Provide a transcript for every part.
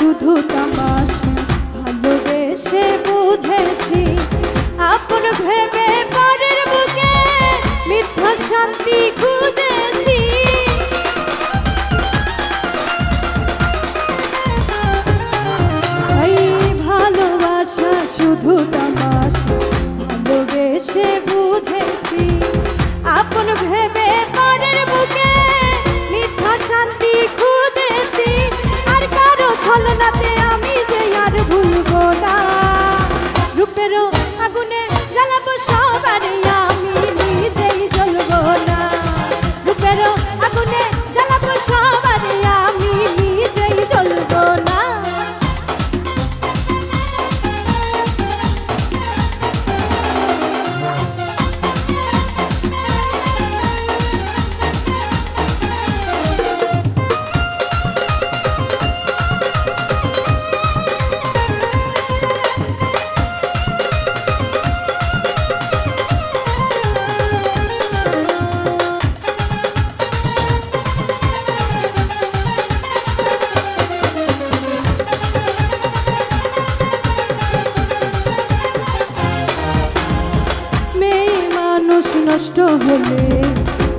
শুধু তামাশা, ভালোবেসে বুঝেছি আপন ভেবে পরের বুকে মিথ্যা শান্তি খুঁজেছি। এই ভালোবাসা শুধু তামাশা, ভালোবেসে বুঝেছি আপন ভেবে পরের বুকে মিথ্যা শান্তি খুঁজেছি। আর কারো ছলনাতে আমি যে আর ভুলবো না, রূপেরও আগুনে জ্বালাবো সবারে আমি নিজেই জ্বলবো না। রূপেরও আগুনে জ্বালাবো সবারে আমি নিজেই জ্বলবো না। নষ্ট হলে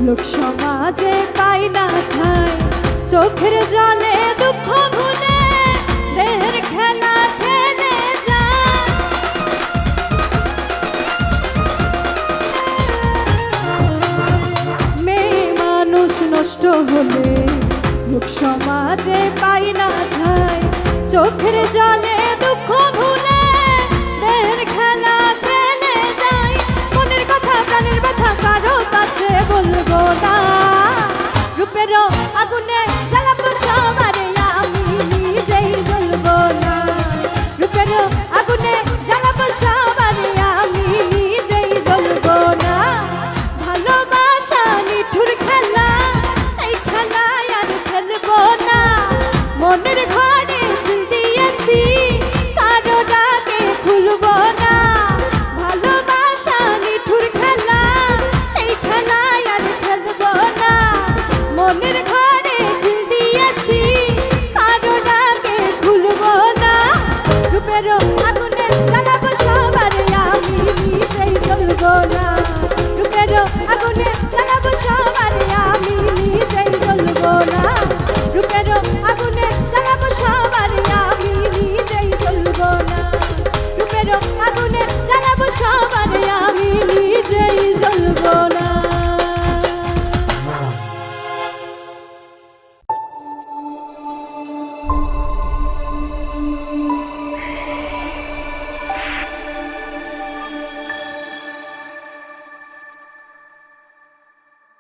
লোক সমাজে পাই না ঠাই, চোখের জলে দুঃখ ভুলে দেহের খেলা খেলে যায়। মেয়ে মানুষ নষ্ট হলে লোক সমাজে পাই না ঠাই, চোখের জলে